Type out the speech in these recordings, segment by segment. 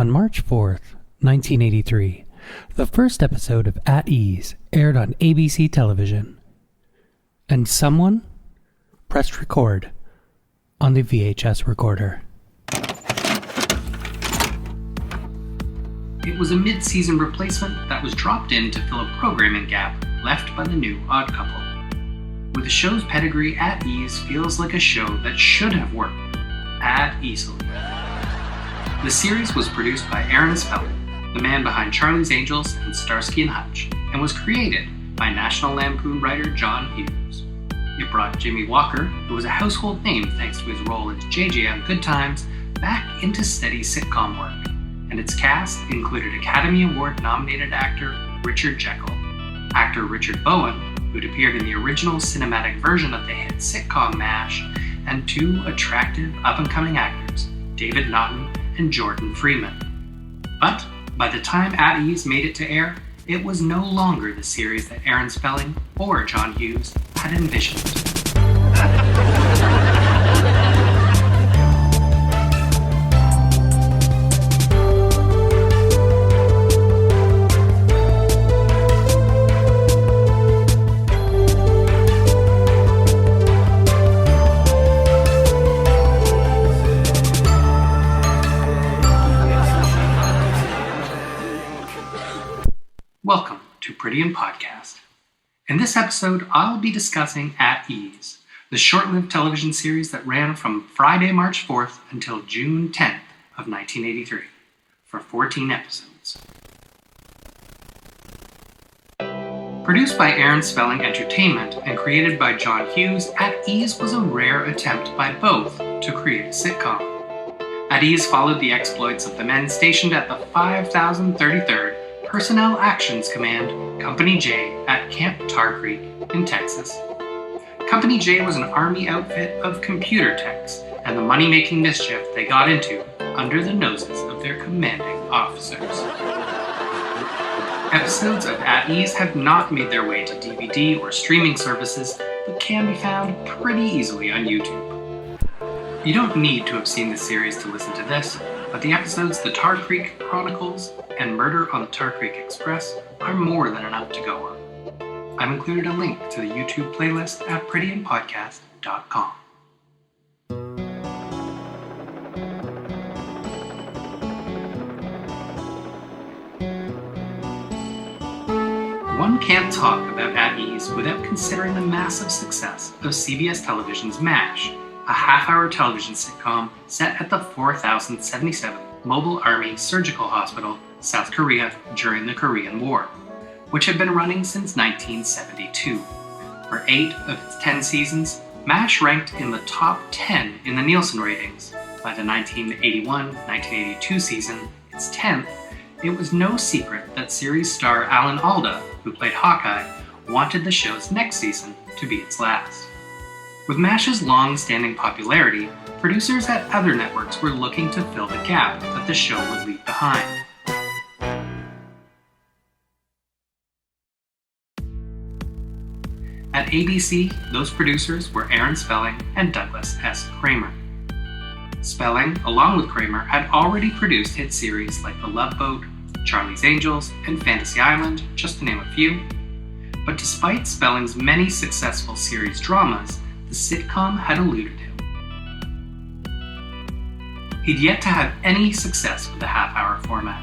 On March 4th, 1983, the first episode of At Ease aired on ABC television, and someone pressed record on the VHS recorder. It was a mid-season replacement that was dropped in to fill a programming gap left by the new Odd Couple. With the show's pedigree, At Ease feels like a show that should have worked easily. The series was produced by Aaron Spelling, the man behind Charlie's Angels and Starsky and Hutch, and was created by National Lampoon writer John Hughes. It brought Jimmy Walker, who was a household name thanks to his role as JJ on Good Times, back into steady sitcom work, and its cast included Academy Award-nominated actor Richard Jekyll, actor Richard Bowen, who'd appeared in the original cinematic version of the hit sitcom MASH, and two attractive up-and-coming actors, David Naughton and Jordan Freeman. But by the time At Ease made it to air, it was no longer the series that Aaron Spelling or John Hughes had envisioned. Welcome to Pretty and Podcast. In this episode, I'll be discussing At Ease, the short-lived television series that ran from Friday, March 4th until June 10th of 1983, for 14 episodes. Produced by Aaron Spelling Entertainment and created by John Hughes, At Ease was a rare attempt by both to create a sitcom. At Ease followed the exploits of the men stationed at the 5033rd Personnel Actions Command, Company J, at Camp Tar Creek in Texas. Company J was an army outfit of computer techs and the money-making mischief they got into under the noses of their commanding officers. Episodes of At Ease have not made their way to DVD or streaming services, but can be found pretty easily on YouTube. You don't need to have seen the series to listen to this, but the episodes The Tar Creek Chronicles and Murder on the Tar Creek Express are more than enough to go on. I've included a link to the YouTube playlist at prettyandpodcast.com. One can't talk about At Ease without considering the massive success of CBS Television's MASH, a half-hour television sitcom set at the 4077th Mobile Army Surgical Hospital, South Korea, during the Korean War, which had been running since 1972. For 8 of its 10 seasons, MASH ranked in the top 10 in the Nielsen ratings. By the 1981-1982 season, its 10th, it was no secret that series star Alan Alda, who played Hawkeye, wanted the show's next season to be its last. With MASH's long-standing popularity, producers at other networks were looking to fill the gap that the show would leave behind. At ABC, those producers were Aaron Spelling and Douglas S. Kramer. Spelling, along with Kramer, had already produced hit series like The Love Boat, Charlie's Angels, and Fantasy Island, just to name a few. But despite Spelling's many successful series dramas, the sitcom had eluded him. He'd yet to have any success with a half-hour format.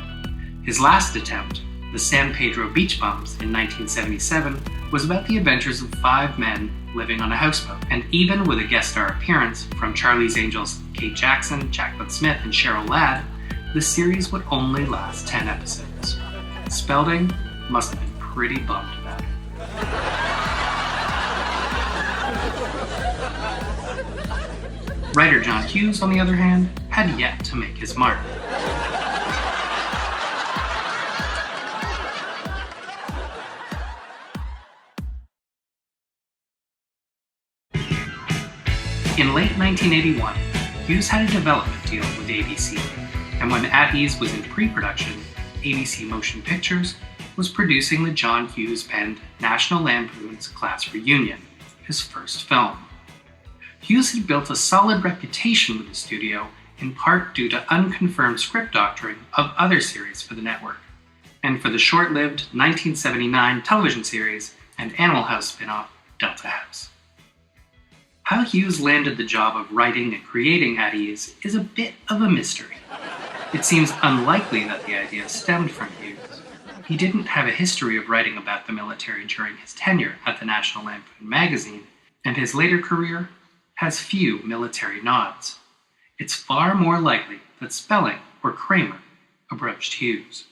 His last attempt, The San Pedro Beach Bums in 1977, was about the adventures of 5 men living on a houseboat, and even with a guest star appearance from Charlie's Angels' Kate Jackson, Jacqueline Smith, and Cheryl Ladd, the series would only last 10 episodes. Spelling must have been pretty bummed about it. Writer John Hughes, on the other hand, had yet to make his mark. In late 1981, Hughes had a development deal with ABC, and when At Ease was in pre-production, ABC Motion Pictures was producing the John Hughes penned National Lampoon's Class Reunion, his first film. Hughes had built a solid reputation with the studio in part due to unconfirmed script doctoring of other series for the network, and for the short-lived 1979 television series and Animal House spin-off Delta House. How Hughes landed the job of writing and creating At Ease is a bit of a mystery. It seems unlikely that the idea stemmed from Hughes. He didn't have a history of writing about the military during his tenure at the National Lampoon magazine, and his later career has few military nods. It's far more likely that Spelling or Kramer approached Hughes.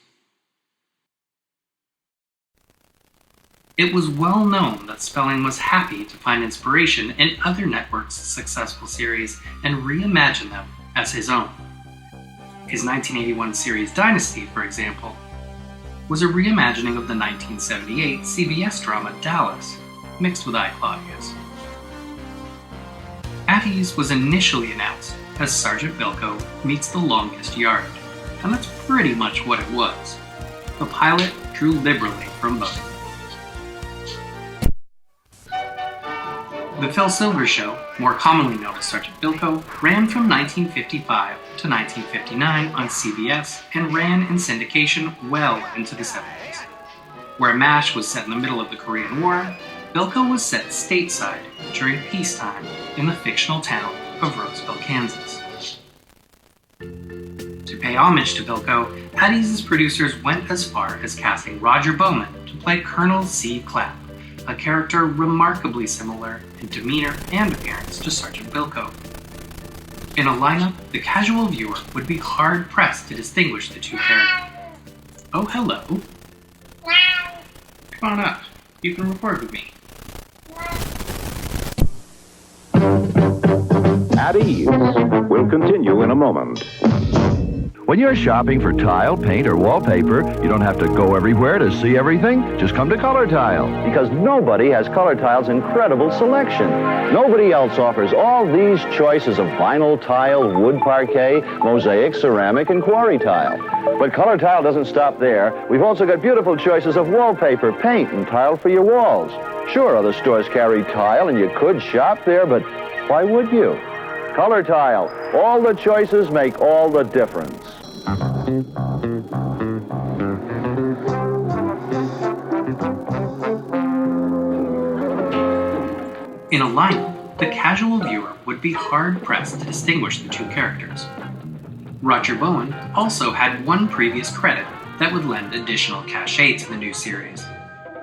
It was well known that Spelling was happy to find inspiration in other networks' successful series and reimagine them as his own. His 1981 series Dynasty, for example, was a reimagining of the 1978 CBS drama Dallas, mixed with I, Claudius. At Ease was initially announced as Sergeant Bilko Meets the Longest Yard, and that's pretty much what it was. The pilot drew liberally from both. The Phil Silvers Show, more commonly known as Sergeant Bilko, ran from 1955 to 1959 on CBS and ran in syndication well into the 70s. Where MASH was set in the middle of the Korean War, Bilko was set stateside during peacetime in the fictional town of Roseville, Kansas. To pay homage to Bilko, At Ease's producers went as far as casting Roger Bowman to play Colonel C. Clapp, a character remarkably similar in demeanor and appearance to Sergeant Bilko. In a lineup, the casual viewer would be hard-pressed to distinguish the two characters. Oh, hello. Come on up. You can record with me. At Ease will continue in a moment. When you're shopping for tile, paint, or wallpaper, you don't have to go everywhere to see everything. Just come to Color Tile. Because nobody has Color Tile's incredible selection. Nobody else offers all these choices of vinyl tile, wood parquet, mosaic, ceramic, and quarry tile. But Color Tile doesn't stop there. We've also got beautiful choices of wallpaper, paint, and tile for your walls. Sure, other stores carry tile, and you could shop there, but why would you? Color Tile. All the choices make all the difference. In a lineup, the casual viewer would be hard-pressed to distinguish the two characters. Roger Bowen also had one previous credit that would lend additional cachet to the new series.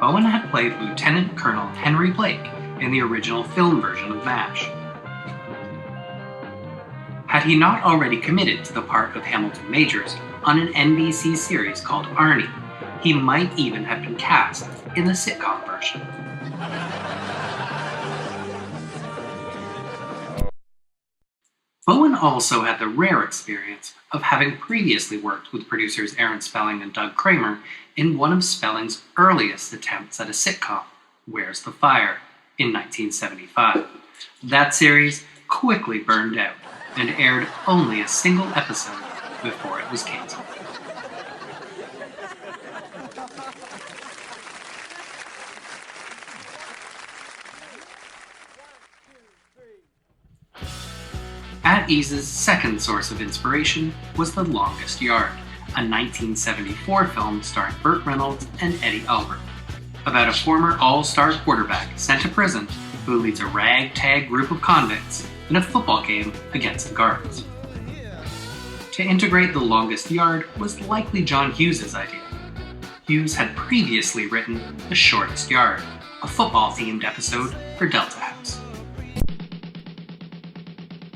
Bowen had played Lieutenant Colonel Henry Blake in the original film version of MASH. Had he not already committed to the part of Hamilton Majors on an NBC series called Arnie, he might even have been cast in the sitcom version. Bowen also had the rare experience of having previously worked with producers Aaron Spelling and Doug Kramer in one of Spelling's earliest attempts at a sitcom, Where's the Fire, in 1975. That series quickly burned out and aired only a single episode before it was canceled. At Ease's second source of inspiration was The Longest Yard, a 1974 film starring Burt Reynolds and Eddie Albert, about a former all-star quarterback sent to prison who leads a ragtag group of convicts in a football game against the guards. To integrate The Longest Yard was likely John Hughes' idea. Hughes had previously written The Shortest Yard, a football-themed episode for Delta House.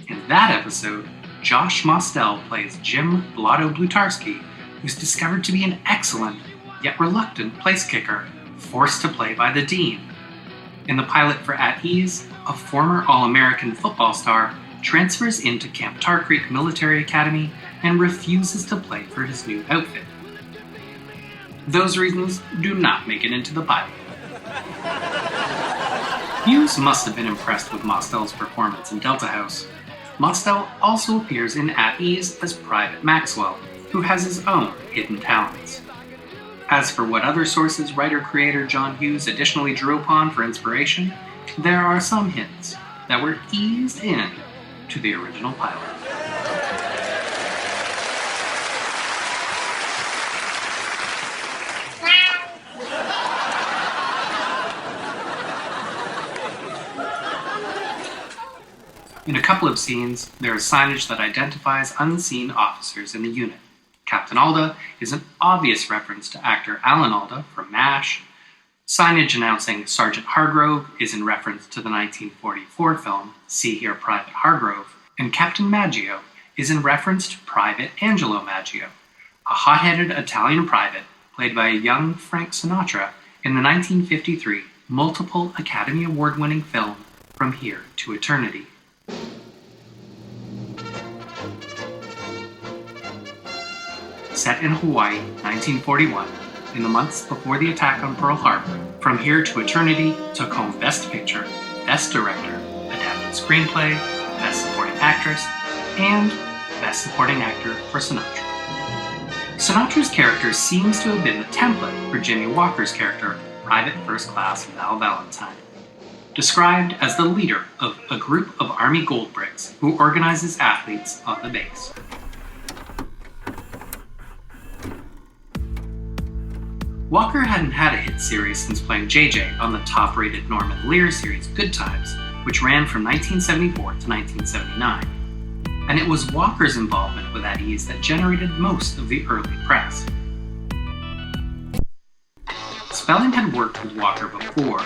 In that episode, Josh Mostel plays Jim Blotto Blutarski, who's discovered to be an excellent, yet reluctant place kicker, forced to play by the dean. In the pilot for At Ease, a former All-American football star transfers into Camp Tar Creek Military Academy and refuses to play for his new outfit. Those reasons do not make it into the pilot. Hughes must have been impressed with Mostel's performance in Delta House. Mostel also appears in At Ease as Private Maxwell, who has his own hidden talents. As for what other sources writer-creator John Hughes additionally drew upon for inspiration, there are some hints that were eased in to the original pilot. couple of scenes, there is signage that identifies unseen officers in the unit. Captain Alda is an obvious reference to actor Alan Alda from MASH. Signage announcing Sergeant Hargrove is in reference to the 1944 film See Here Private Hargrove, and Captain Maggio is in reference to Private Angelo Maggio, a hot-headed Italian private played by a young Frank Sinatra in the 1953 multiple Academy Award-winning film From Here to Eternity. Set in Hawaii, 1941, in the months before the attack on Pearl Harbor, From Here to Eternity took home Best Picture, Best Director, Adapted Screenplay, Best Supporting Actress, and Best Supporting Actor for Sinatra. Sinatra's character seems to have been the template for Jimmy Walker's character, Private First Class Val Valentine, described as the leader of a group of Army gold bricks who organizes athletes on the base. Walker hadn't had a hit series since playing JJ on the top-rated Norman Lear series Good Times, which ran from 1974 to 1979. And it was Walker's involvement with At Ease that generated most of the early press. Spelling had worked with Walker before.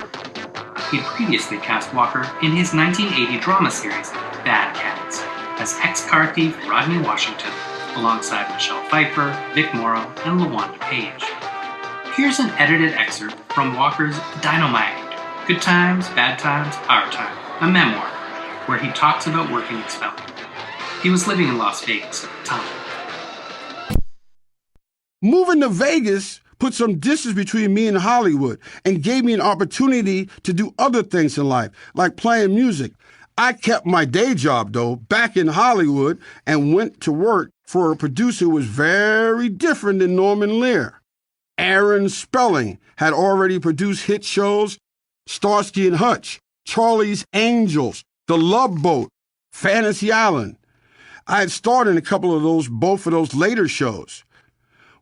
He'd previously cast Walker in his 1980 drama series Bad Cats as ex-car thief Rodney Washington, alongside Michelle Pfeiffer, Vic Morrow, and LaWanda Page. Here's an edited excerpt from Walker's Dynamite, Good Times, Bad Times, Our Time, a memoir, where he talks about working with Spelling. He was living in Las Vegas at the time. Moving to Vegas put some distance between me and Hollywood and gave me an opportunity to do other things in life, like playing music. I kept my day job, though, back in Hollywood and went to work for a producer who was very different than Norman Lear. Aaron Spelling had already produced hit shows Starsky and Hutch, Charlie's Angels, The Love Boat, Fantasy Island. I had starred in both of those later shows.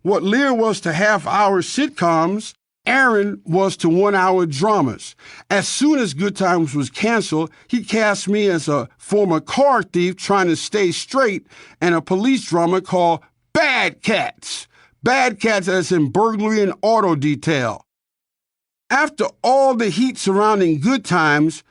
What Lear was to half-hour sitcoms, Aaron was to one-hour dramas. As soon as Good Times was canceled, he cast me as a former car thief trying to stay straight in a police drama called Bad Cats. Bad Cats as in burglary and auto detail. After all the heat surrounding Good Times,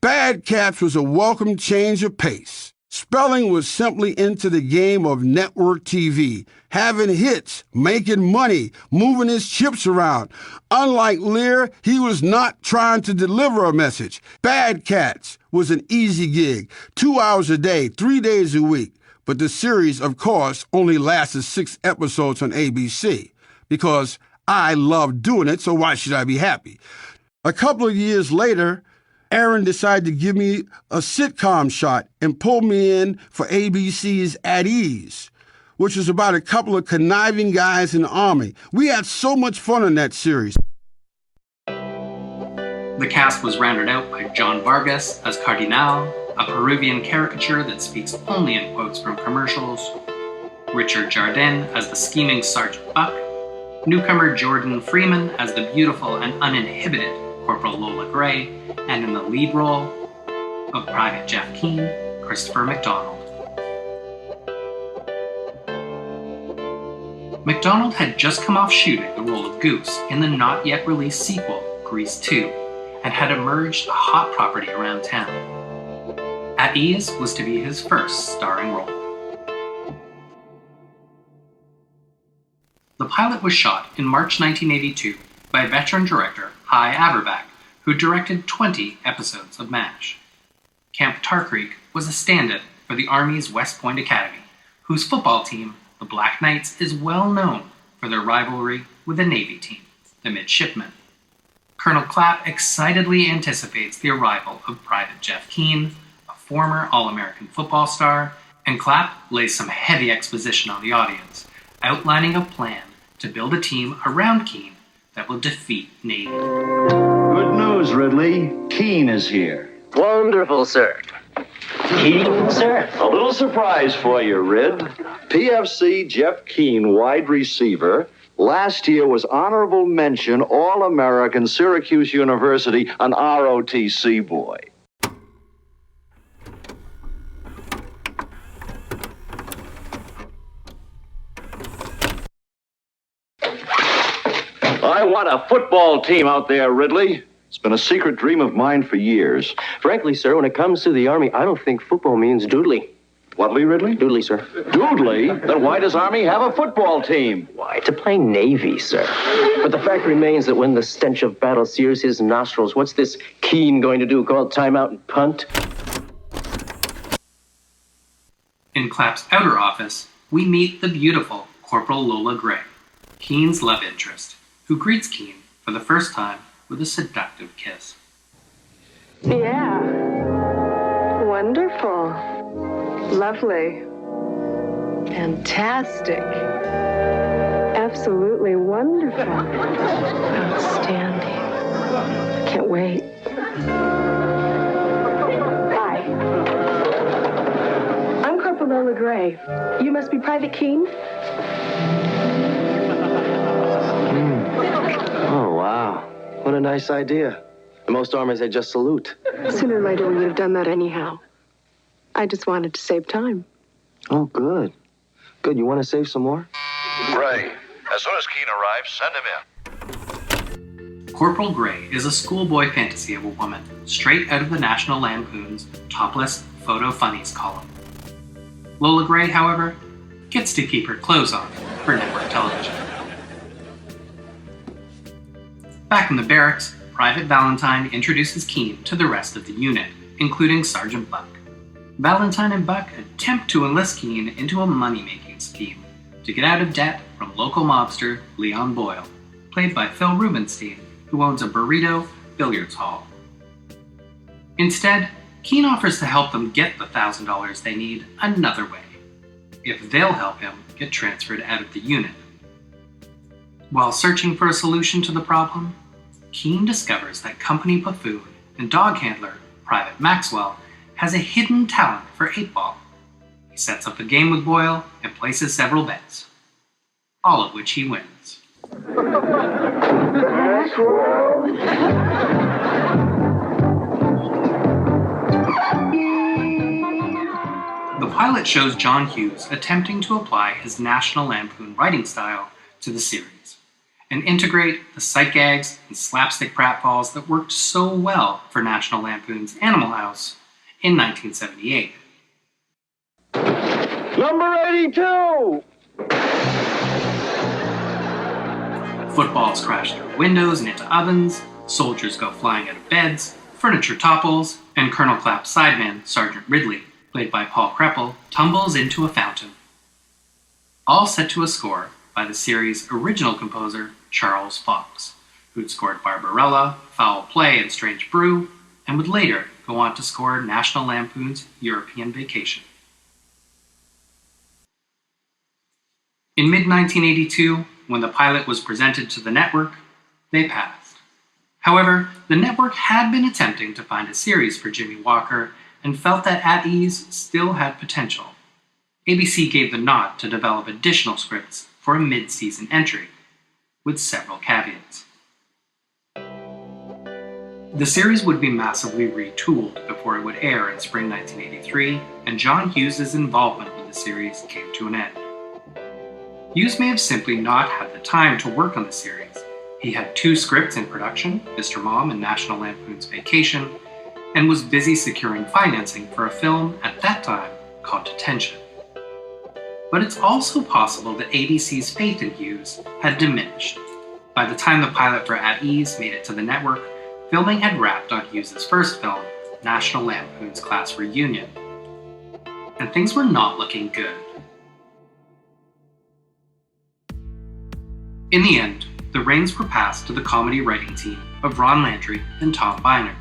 Bad Cats was a welcome change of pace. Spelling was simply into the game of network TV, having hits, making money, moving his chips around. Unlike Lear, he was not trying to deliver a message. Bad Cats was an easy gig, 2 hours a day, 3 days a week. But the series, of course, only lasted 6 episodes on ABC, because I loved doing it, so why should I be happy? A couple of years later, Aaron decided to give me a sitcom shot and pulled me in for ABC's At Ease, which was about a couple of conniving guys in the Army. We had so much fun in that series. The cast was rounded out by John Vargas as Cardinal, a Peruvian caricature that speaks only in quotes from commercials, Richard Jardin as the scheming Sergeant Buck, newcomer Jordan Freeman as the beautiful and uninhibited Corporal Lola Gray, and in the lead role of Private Jeff Keane, Christopher McDonald. McDonald had just come off shooting the role of Goose in the not-yet-released sequel, Grease 2, and had emerged a hot property around town. At Ease was to be his first starring role. The pilot was shot in March 1982 by veteran director Hy Averback, who directed 20 episodes of MASH. Camp Tar Creek was a stand-in for the Army's West Point Academy, whose football team, the Black Knights, is well known for their rivalry with the Navy team, the Midshipmen. Colonel Clapp excitedly anticipates the arrival of Private Jeff Keane, a former All-American football star, and Clapp lays some heavy exposition on the audience, outlining a plan to build a team around Keane that will defeat Navy. Good news, Ridley. Keane is here. Wonderful, sir. Keane, sir? A little surprise for you, Rid. PFC Jeff Keane, wide receiver. Last year was honorable mention All-American Syracuse University, an ROTC boy. I want a football team out there, Ridley. It's been a secret dream of mine for years. Frankly, sir, when it comes to the Army, I don't think football means doodly. Whatly, Ridley? Doodly, sir. Doodly? Then why does Army have a football team? Why, to play Navy, sir. But the fact remains that when the stench of battle sears his nostrils, what's this Keene going to do? Call timeout and punt? In Clapp's outer office, we meet the beautiful Corporal Lola Gray, Keene's love interest, who greets Keene for the first time with a seductive kiss. Yeah. Wonderful. Lovely. Fantastic. Absolutely wonderful. Outstanding. Can't wait. Hi. I'm Corporal Lola Gray. You must be Private Keene? Oh, wow. What a nice idea. In most armies, they just salute. Sooner or later, we would have done that anyhow. I just wanted to save time. Oh, good. Good. You want to save some more? Gray, as soon as Keene arrives, send him in. Corporal Gray is a schoolboy fantasy of a woman, straight out of the National Lampoon's topless photo funnies column. Lola Gray, however, gets to keep her clothes on for network television. Back in the barracks, Private Valentine introduces Keene to the rest of the unit, including Sergeant Buck. Valentine and Buck attempt to enlist Keene into a money-making scheme to get out of debt from local mobster Leon Boyle, played by Phil Rubenstein, who owns a burrito billiards hall. Instead, Keene offers to help them get the $1,000 they need another way, if they'll help him get transferred out of the unit. While searching for a solution to the problem, Keene discovers that company buffoon and dog handler Private Maxwell has a hidden talent for 8-ball. He sets up a game with Boyle and places several bets, all of which he wins. The pilot shows John Hughes attempting to apply his National Lampoon writing style to the series and integrate the sight gags and slapstick pratfalls that worked so well for National Lampoon's Animal House in 1978. Number 82! Footballs crash through windows and into ovens, soldiers go flying out of beds, furniture topples, and Colonel Clapp's sideman, Sergeant Ridley, played by Paul Kreppel, tumbles into a fountain. All set to a score by the series' original composer, Charles Fox, who'd scored Barbarella, Foul Play, and Strange Brew, and would later go on to score National Lampoon's European Vacation. In mid-1982, when the pilot was presented to the network, they passed. However, the network had been attempting to find a series for Jimmy Walker and felt that At Ease still had potential. ABC gave the nod to develop additional scripts for a mid-season entry, with several caveats. The series would be massively retooled before it would air in spring 1983, and John Hughes' involvement with the series came to an end. Hughes may have simply not had the time to work on the series. He had 2 scripts in production, Mr. Mom and National Lampoon's Vacation, and was busy securing financing for a film at that time called Detention. But it's also possible that ABC's faith in Hughes had diminished. By the time the pilot for At Ease made it to the network, filming had wrapped on Hughes' first film, National Lampoon's Class Reunion. And things were not looking good. In the end, the reins were passed to the comedy writing team of Ron Landry and Tom Biner.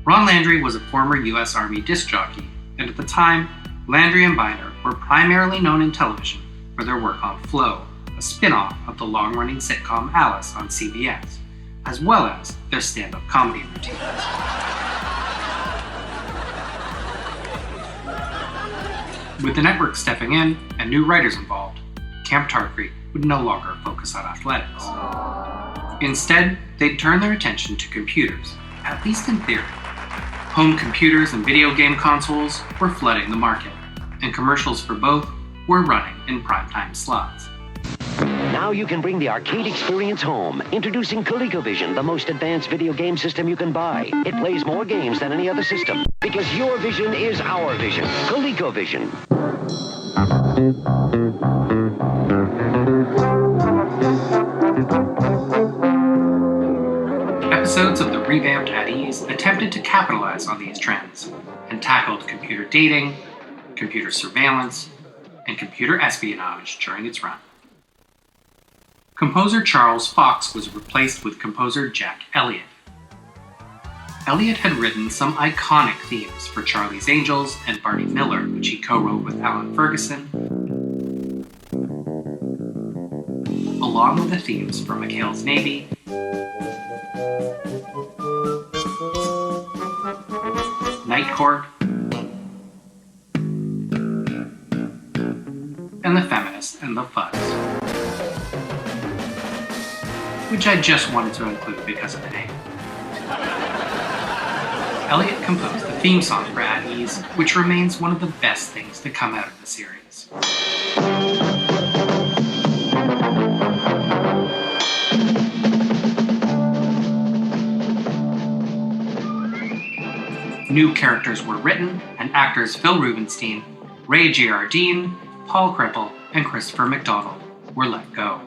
Ron Landry was a former U.S. Army disc jockey, and at the time, Landry and Biner were primarily known in television for their work on Flow, a spin-off of the long-running sitcom Alice on CBS, as well as their stand-up comedy routines. With the network stepping in and new writers involved, Camp Tarkry would no longer focus on athletics. Instead, they'd turn their attention to computers, at least in theory. Home computers and video game consoles were flooding the market, and commercials for both were running in primetime slots. Now you can bring the arcade experience home. Introducing ColecoVision, the most advanced video game system you can buy. It plays more games than any other system because your vision is our vision. ColecoVision. Episodes of the revamped At Ease attempted to capitalize on these trends and tackled computer dating, computer surveillance, and computer espionage during its run. Composer Charles Fox was replaced with composer Jack Elliott. Elliott had written some iconic themes for Charlie's Angels and Barney Miller, which he co-wrote with Alan Ferguson, along with the themes for McHale's Navy, Night Court, and The Feminist and the Fuzz, which I just wanted to include because of the name. Elliott composed the theme song for At Ease, which remains one of the best things to come out of the series. New characters were written, and actors Phil Rubenstein, Ray Giardine, Paul Cripple, and Christopher McDonald were let go.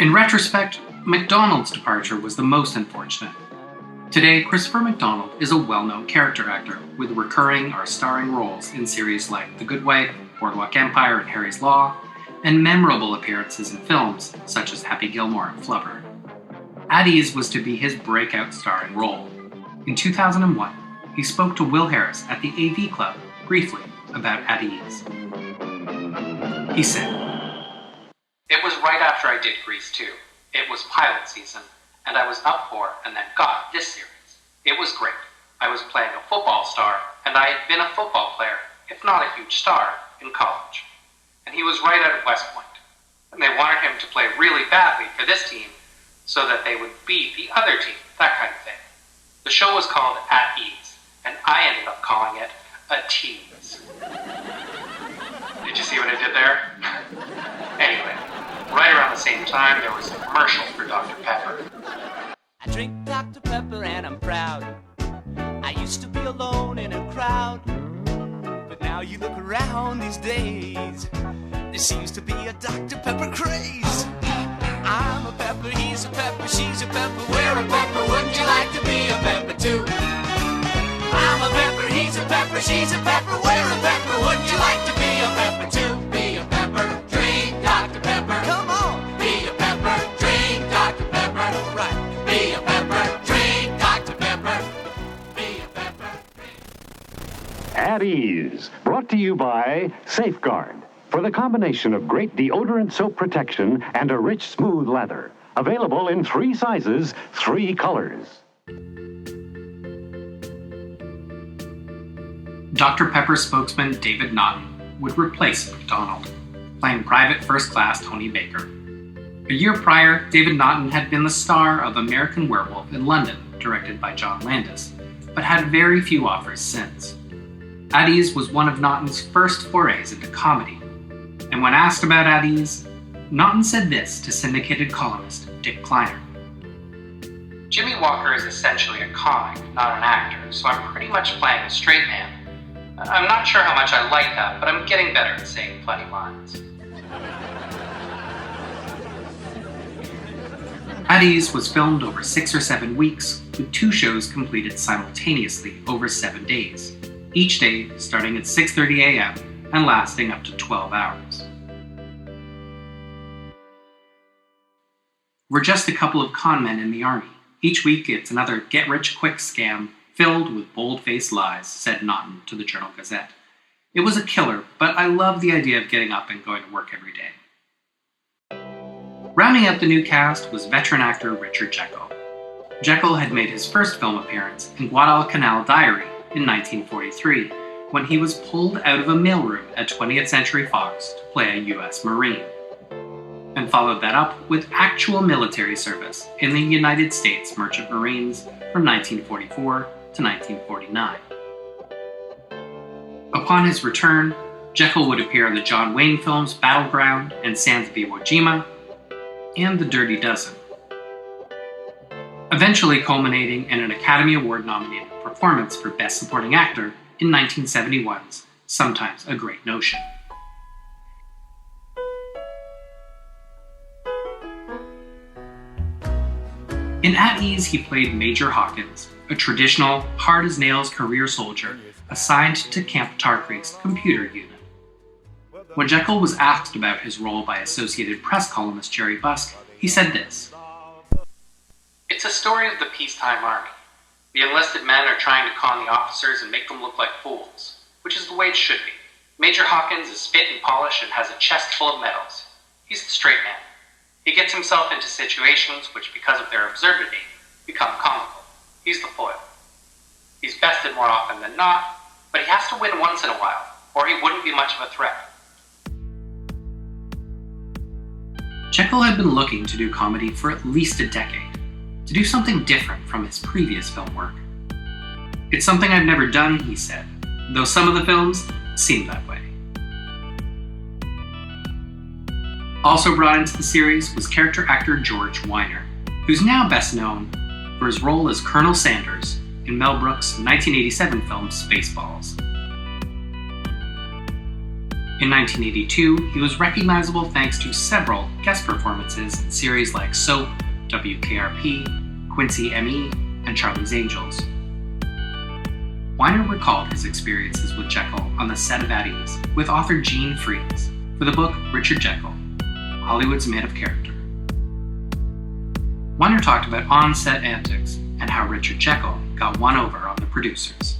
In retrospect, McDonald's departure was the most unfortunate. Today, Christopher McDonald is a well-known character actor with recurring or starring roles in series like The Good Wife, Boardwalk Empire, and Harry's Law, and memorable appearances in films such as Happy Gilmore and Flubber. At Ease was to be his breakout starring role. In 2001, he spoke to Will Harris at the AV Club briefly about At Ease. He said, "It was right after I did Grease 2. It was pilot season, and I was up for and then got this series. It was great. I was playing a football star, and I had been a football player, if not a huge star, in college. And he was right out of West Point. And they wanted him to play really badly for this team so that they would beat the other team, that kind of thing. The show was called At Ease, and I ended up calling it a tease." Did you see what I did there? Anyway, right around the same time, there was a commercial for Dr. Pepper. I drink Dr. Pepper and I'm proud. I used to be alone in a crowd, but now you look around these days, there seems to be a Dr. Pepper craze. I'm a pepper, he's a pepper, she's a pepper, we're a pepper, wouldn't you like to be a pepper too? I'm a pepper, he's a pepper, she's a pepper, we're a pepper, wouldn't you like to be a pepper too? Be a pepper, drink Dr. Pepper, come on! Be a pepper, drink Dr. Pepper, all right. Be a pepper, drink Dr. Pepper, be a pepper, drink. At Ease, brought to you by Safeguard. For the combination of great deodorant soap protection and a rich, smooth lather. Available in 3 sizes, 3 colors. Dr. Pepper spokesman David Naughton would replace McDonald, playing Private First Class Tony Baker. A year prior, David Naughton had been the star of American Werewolf in London, directed by John Landis, but had very few offers since. At Ease was one of Naughton's first forays into comedy, and when asked about At Ease, Naughton said this to syndicated columnist Dick Kleiner. "Jimmy Walker is essentially a comic, not an actor, so I'm pretty much playing a straight man. I'm not sure how much I like that, but I'm getting better at saying funny lines." At Ease was filmed over 6 or 7 weeks, with 2 shows completed simultaneously over 7 days, each day starting at 6:30 a.m. and lasting up to 12 hours. "We're just a couple of con men in the army. Each week it's another get-rich-quick scam filled with bold-faced lies," said Naughton to the Journal-Gazette. "It was a killer, but I love the idea of getting up and going to work every day." Rounding out the new cast was veteran actor Richard Jekyll. Jekyll had made his first film appearance in Guadalcanal Diary in 1943, when he was pulled out of a mailroom at 20th Century Fox to play a U.S. Marine, and followed that up with actual military service in the United States Merchant Marines from 1944 to 1949. Upon his return, Jekyll would appear in the John Wayne films Battleground and Sands of Iwo Jima, and The Dirty Dozen, eventually culminating in an Academy Award-nominated performance for Best Supporting Actor in 1971's Sometimes a Great Notion. In At Ease, he played Major Hawkins, a traditional, hard-as-nails career soldier assigned to Camp Tar Creek's computer unit. When Jekyll was asked about his role by Associated Press columnist Jerry Busk, he said this: "It's a story of the peacetime army. The enlisted men are trying to con the officers and make them look like fools, which is the way it should be. Major Hawkins is spit and polish and has a chest full of medals. He's the straight man. He gets himself into situations which, because of their absurdity, become comical. He's the foil. He's bested more often than not, but he has to win once in a while, or he wouldn't be much of a threat." Jekyll had been looking to do comedy for at least a decade, to do something different from his previous film work. "It's something I've never done," he said, though some of the films seemed that way. Also brought into the series was character actor George Weiner, who's now best known for his role as Colonel Sanders in Mel Brooks' 1987 film Spaceballs. In 1982, he was recognizable thanks to several guest performances in series like Soap, WKRP, Quincy M.E., and Charlie's Angels. Weiner recalled his experiences with Jekyll on the set of At Ease with author Gene Freeze for the book Richard Jekyll, Hollywood's Man of Character. Weiner talked about on-set antics and how Richard Jekyll got one over on the producers.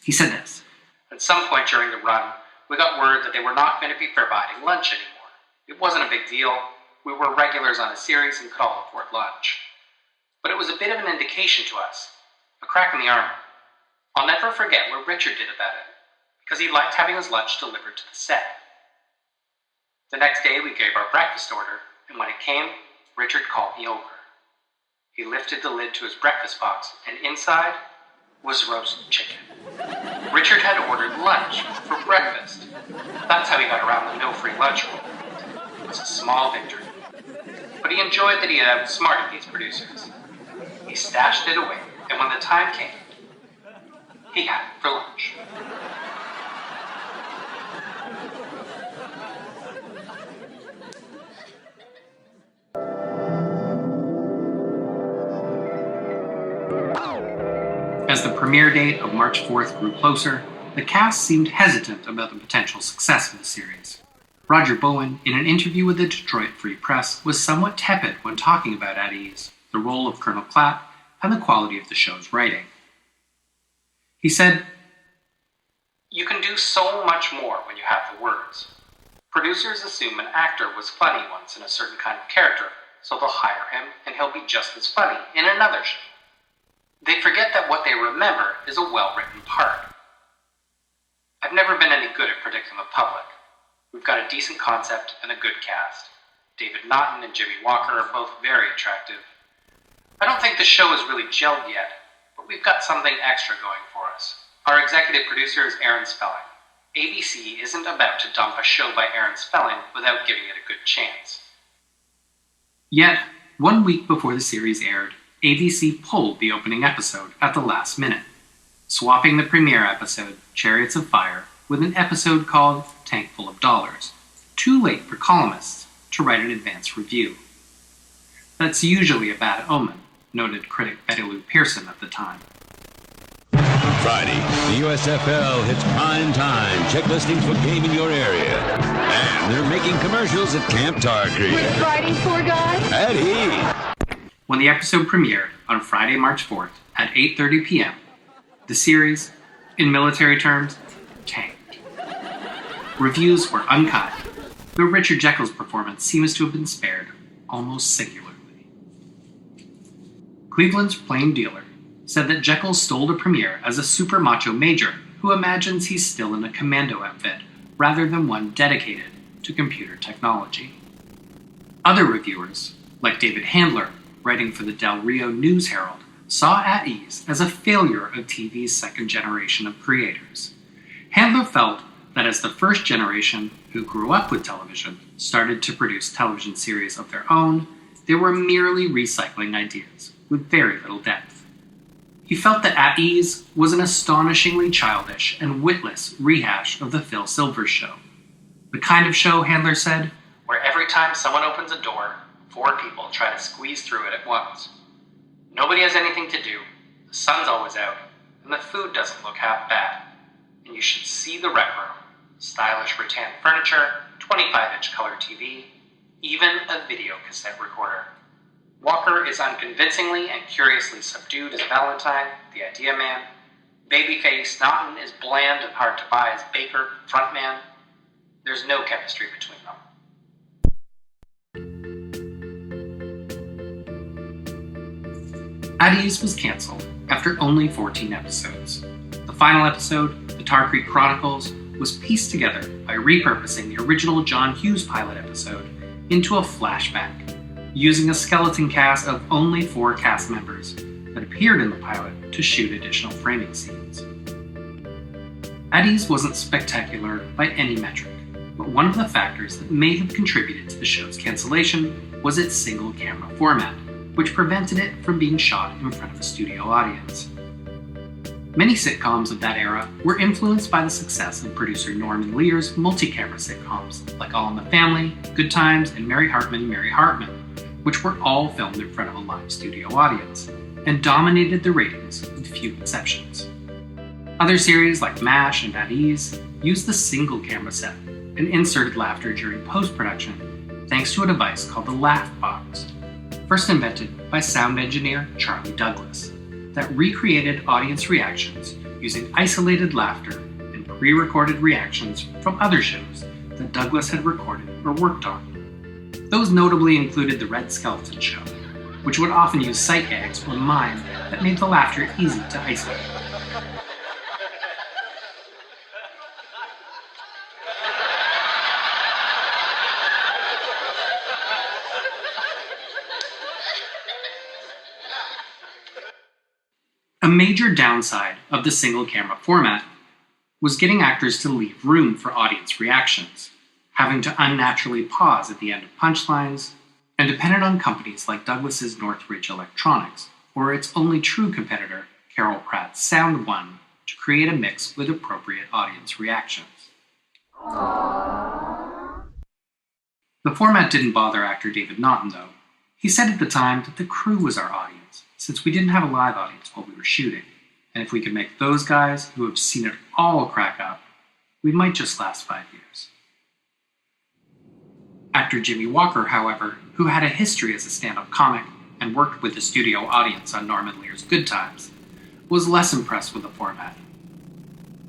He said this: "At some point during the run, we got word that they were not going to be providing lunch anymore. It wasn't a big deal. We were regulars on a series and could all afford lunch. But it was a bit of an indication to us, a crack in the armor. I'll never forget what Richard did about it, because he liked having his lunch delivered to the set. The next day we gave our breakfast order, and when it came, Richard called me over. He lifted the lid to his breakfast box, and inside was roast chicken. Richard had ordered lunch for breakfast. That's how he got around the no-free lunch rule. It was a small victory. But he enjoyed that he had outsmarted these producers. He stashed it away, and when the time came, he had it for lunch." As the premiere date of March 4th grew closer, the cast seemed hesitant about the potential success of the series. Roger Bowen, in an interview with the Detroit Free Press, was somewhat tepid when talking about At Ease, the role of Colonel Platt, and the quality of the show's writing. He said, "You can do so much more when you have the words. Producers assume an actor was funny once in a certain kind of character, so they'll hire him and he'll be just as funny in another show. They forget that what they remember is a well-written part. I've never been any good at predicting the public. We've got a decent concept and a good cast. David Naughton and Jimmy Walker are both very attractive. I don't think the show is really gelled yet, but we've got something extra going for us. Our executive producer is Aaron Spelling. ABC isn't about to dump a show by Aaron Spelling without giving it a good chance." Yet, 1 week before the series aired, ABC pulled the opening episode at the last minute, swapping the premiere episode, Chariots of Fire, with an episode called Tank Full of Dollars, too late for columnists to write an advance review. That's usually a bad omen, noted critic Betty Lou Pearson at the time. Friday, the USFL hits prime time. Check listings for game in your area. And they're making commercials at Camp Tar Creek. What Friday for, guys? At Ease. When the episode premiered on Friday, March 4th at 8:30 p.m., the series, in military terms, tanked. Reviews were unkind, though Richard Jekyll's performance seems to have been spared almost singularly. Cleveland's Plain Dealer said that Jekyll stole the premiere as a super macho major who imagines he's still in a commando outfit rather than one dedicated to computer technology. Other reviewers, like David Handler, writing for the Del Rio News Herald, saw At Ease as a failure of TV's second generation of creators. Handler felt that as the first generation who grew up with television started to produce television series of their own, they were merely recycling ideas with very little depth. He felt that At Ease was an astonishingly childish and witless rehash of the Phil Silvers Show. The kind of show, Handler said, where every time someone opens a door, 4 people try to squeeze through it at once. Nobody has anything to do, the sun's always out, and the food doesn't look half bad. And you should see the rec room. Stylish rattan furniture, 25-inch color TV, even a video cassette recorder. Walker is unconvincingly and curiously subdued as Valentine, the idea man. Babyface Naughton is bland and hard to buy as Baker, frontman. There's no chemistry between them. At Ease was canceled after only 14 episodes. The final episode, The Tar Creek Chronicles, was pieced together by repurposing the original John Hughes pilot episode into a flashback, using a skeleton cast of only 4 cast members that appeared in the pilot to shoot additional framing scenes. At Ease wasn't spectacular by any metric, but one of the factors that may have contributed to the show's cancellation was its single-camera format, which prevented it from being shot in front of a studio audience. Many sitcoms of that era were influenced by the success of producer Norman Lear's multi-camera sitcoms like All in the Family, Good Times, and Mary Hartman, which were all filmed in front of a live studio audience, and dominated the ratings with few exceptions. Other series like MASH and At Ease used the single camera set and inserted laughter during post-production thanks to a device called the Laugh Box, first invented by sound engineer Charlie Douglas, that recreated audience reactions using isolated laughter and pre-recorded reactions from other shows that Douglas had recorded or worked on. Those notably included The Red Skeleton Show, which would often use sight gags or mime that made the laughter easy to isolate. A major downside of the single-camera format was getting actors to leave room for audience reactions, having to unnaturally pause at the end of punchlines, and depended on companies like Douglas's Northridge Electronics or its only true competitor, Carol Pratt's Sound One, to create a mix with appropriate audience reactions. The format didn't bother actor David Naughton, though. He said at the time that the crew was our audience, since we didn't have a live audience while we were shooting, and if we could make those guys who have seen it all crack up, we might just last 5 years. Actor Jimmy Walker, however, who had a history as a stand-up comic and worked with the studio audience on Norman Lear's Good Times, was less impressed with the format.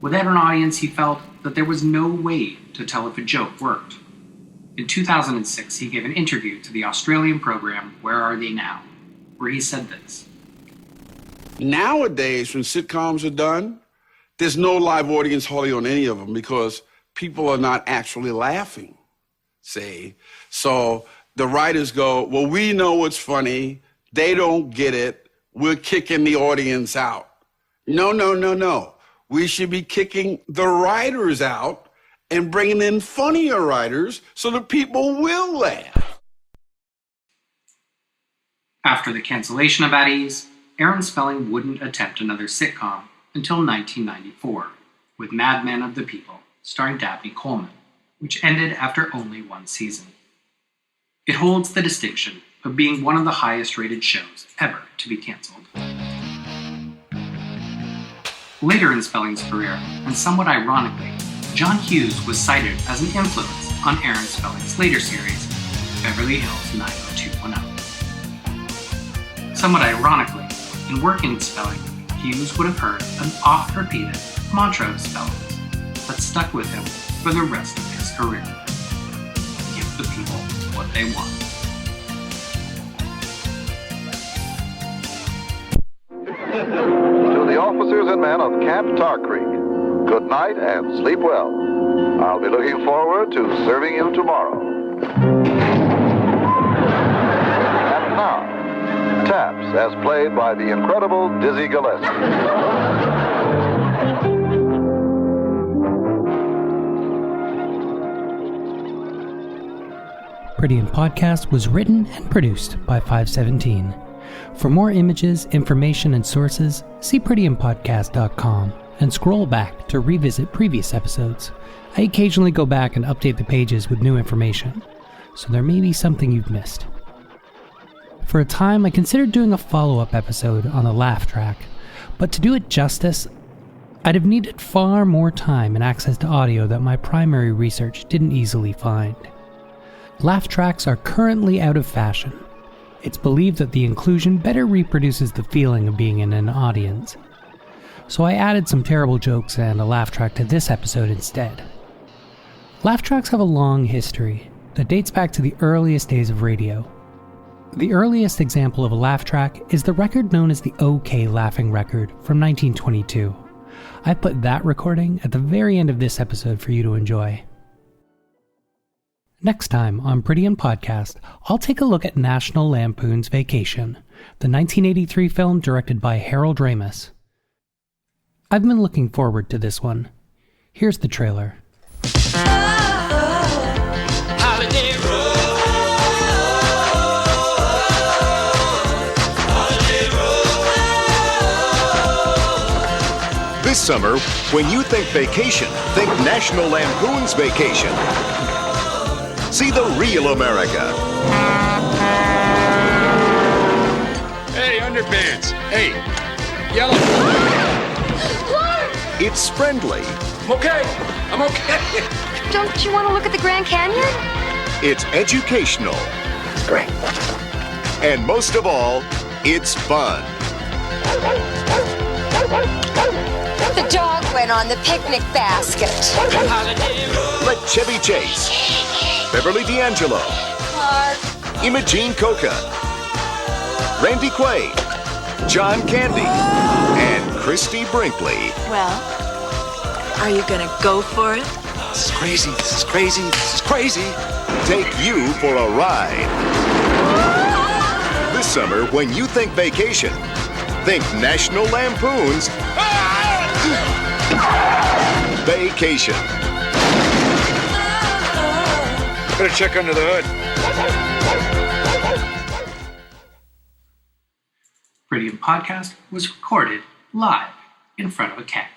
Without an audience, he felt that there was no way to tell if a joke worked. In 2006, he gave an interview to the Australian program Where Are They Now?, where he said this. Nowadays, when sitcoms are done, there's no live audience hardly on any of them because people are not actually laughing, see? So the writers go, well, we know what's funny. They don't get it. We're kicking the audience out. No. We should be kicking the writers out and bringing in funnier writers so that people will laugh. After the cancellation of At Ease, Aaron Spelling wouldn't attempt another sitcom until 1994, with Mad Men of the People, starring Dabney Coleman, which ended after only 1 season. It holds the distinction of being one of the highest-rated shows ever to be canceled. Later in Spelling's career, and somewhat ironically, John Hughes was cited as an influence on Aaron Spelling's later series, Beverly Hills 90210. Somewhat ironically, in working with Spelling, Hughes would have heard an oft-repeated mantra of Spelling's that stuck with him for the rest of his career. Give the people what they want. To the officers and men of Camp Tar Creek, good night and sleep well. I'll be looking forward to serving you tomorrow. And now, Taps, as played by the incredible Dizzy Gillespie. Pretty in Podcast was written and produced by 517. For more images, information, and sources, see prettyinpodcast.com and scroll back to revisit previous episodes. I occasionally go back and update the pages with new information, so there may be something you've missed. For a time, I considered doing a follow-up episode on the laugh track, but to do it justice, I'd have needed far more time and access to audio that my primary research didn't easily find. Laugh tracks are currently out of fashion. It's believed that the inclusion better reproduces the feeling of being in an audience. So I added some terrible jokes and a laugh track to this episode instead. Laugh tracks have a long history that dates back to the earliest days of radio. The earliest example of a laugh track is the record known as the OK Laughing Record from 1922. I put that recording at the very end of this episode for you to enjoy. Next time on Pretty in Podcast, I'll take a look at National Lampoon's Vacation, the 1983 film directed by Harold Ramis. I've been looking forward to this one. Here's the trailer. This summer, when you think vacation, think National Lampoon's Vacation. See the real America. Hey, underpants. Hey, yellow. It's friendly. I'm okay. Don't you want to look at the Grand Canyon? It's educational. Great. And most of all, it's fun. The dog went on the picnic basket. Let Chevy Chase, Beverly D'Angelo, Mark, Imogene Coca, Randy Quaid, John Candy, and Christy Brinkley. Well, are you gonna go for it? This is crazy. This is crazy. This is crazy. Take you for a ride. This summer, when you think vacation, think National Lampoon's Vacation. Better check under the hood. Pretty in Podcast was recorded live in front of a cat.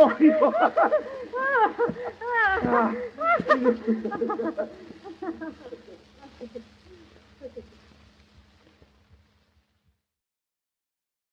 Oh,